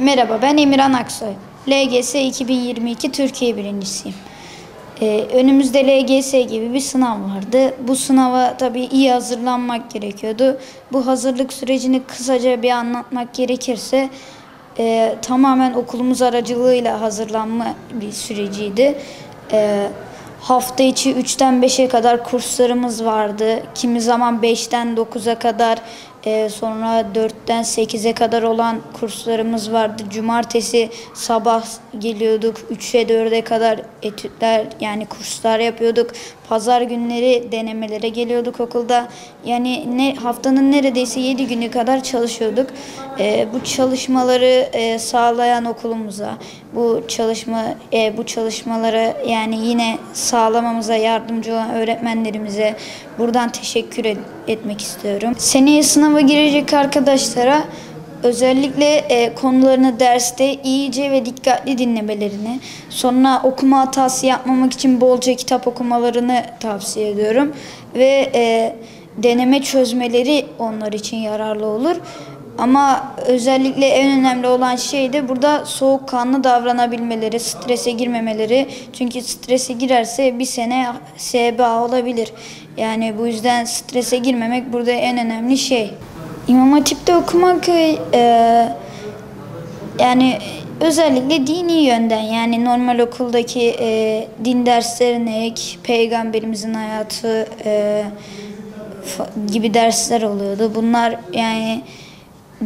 Merhaba, ben Emirhan Aksoy. LGS 2022 Türkiye birincisiyim. Önümüzde LGS gibi bir sınav vardı. Bu sınava tabii iyi hazırlanmak gerekiyordu. Bu hazırlık sürecini kısaca bir anlatmak gerekirse tamamen okulumuz aracılığıyla hazırlanma bir süreciydi. Hafta içi 3'ten 5'e kadar kurslarımız vardı. Kimi zaman 5'ten 9'a kadar, sonra 4'ten 8'e kadar olan kurslarımız vardı. Cumartesi sabah geliyorduk, 3'e 4'e kadar etütler yani kurslar yapıyorduk. Pazar günleri denemelere geliyorduk okulda. Yani haftanın neredeyse 7 günü kadar çalışıyorduk. Bu çalışmaları sağlayan okulumuza, bu çalışmaları yani yine sağlamamıza yardımcı olan öğretmenlerimize buradan teşekkür etmek istiyorum. Seneye sınava girecek arkadaşlara özellikle konularını derste iyice ve dikkatli dinlemelerini, sonra okuma hatası yapmamak için bolca kitap okumalarını tavsiye ediyorum. Ve deneme çözmeleri onlar için yararlı olur. Ama özellikle en önemli olan şey de burada soğukkanlı davranabilmeleri, strese girmemeleri. Çünkü strese girerse bir sene SBA olabilir. Yani bu yüzden strese girmemek burada en önemli şey. İmam Hatip'te okumak yani özellikle dini yönden, yani normal okuldaki din derslerine ek, peygamberimizin hayatı gibi dersler oluyordu. Bunlar yani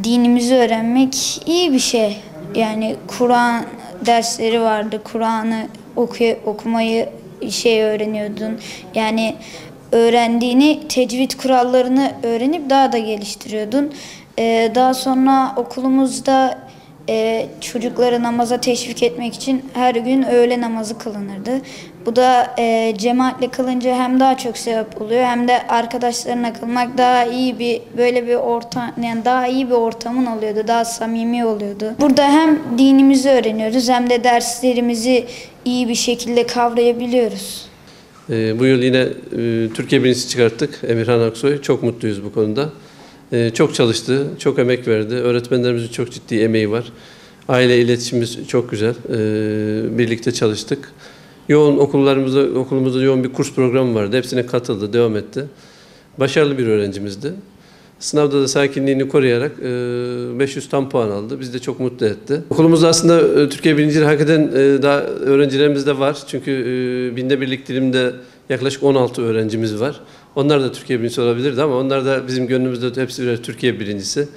dinimizi öğrenmek iyi bir şey. Yani Kur'an dersleri vardı. Kur'an'ı okumayı öğreniyordun. Yani öğrendiğini, tecvid kurallarını öğrenip daha da geliştiriyordun. Daha sonra okulumuzda çocukları namaza teşvik etmek için her gün öğle namazı kılınırdı. Bu da cemaatle kılınca hem daha çok sevap oluyor hem de arkadaşlarına kılmak daha iyi bir ortam, yani daha iyi bir ortamın oluyordu, daha samimi oluyordu. Burada hem dinimizi öğreniyoruz hem de derslerimizi iyi bir şekilde kavrayabiliyoruz. Bu yıl yine Türkiye birincisi çıkarttık. Emirhan Aksoy. Çok mutluyuz bu konuda. Çok çalıştı, çok emek verdi. Öğretmenlerimizin çok ciddi emeği var. Aile iletişimimiz çok güzel. Birlikte çalıştık. Okulumuzda yoğun bir kurs programı vardı. Hepsine katıldı, devam etti. Başarılı bir öğrencimizdi. Sınavda da sakinliğini koruyarak 500 tam puan aldı. Bizi de çok mutlu etti. Okulumuzda aslında Türkiye birinciliği hak eden daha öğrencilerimiz de var. Çünkü binde birlik dilimde yaklaşık 16 öğrencimiz var. Onlar da Türkiye birincisi olabilirdi ama onlar da bizim gönlümüzde hepsi birer Türkiye birincisi.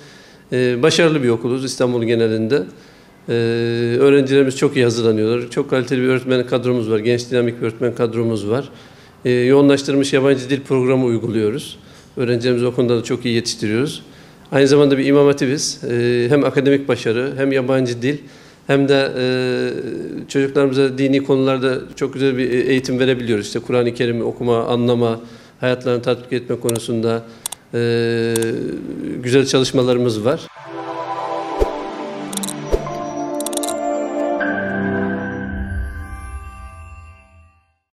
Başarılı bir okuluz İstanbul genelinde. Öğrencilerimiz çok iyi hazırlanıyorlar. Çok kaliteli bir öğretmen kadromuz var. Genç dinamik bir öğretmen kadromuz var. Yoğunlaştırılmış yabancı dil programı uyguluyoruz. Öğrencilerimizi o konuda da çok iyi yetiştiriyoruz. Aynı zamanda bir İmam Hatibiz. Hem akademik başarı hem yabancı dil hem de çocuklarımıza dini konularda çok güzel bir eğitim verebiliyoruz. İşte Kur'an-ı Kerim'i okuma, anlama, hayatlarını tatbik etme konusunda güzel çalışmalarımız var.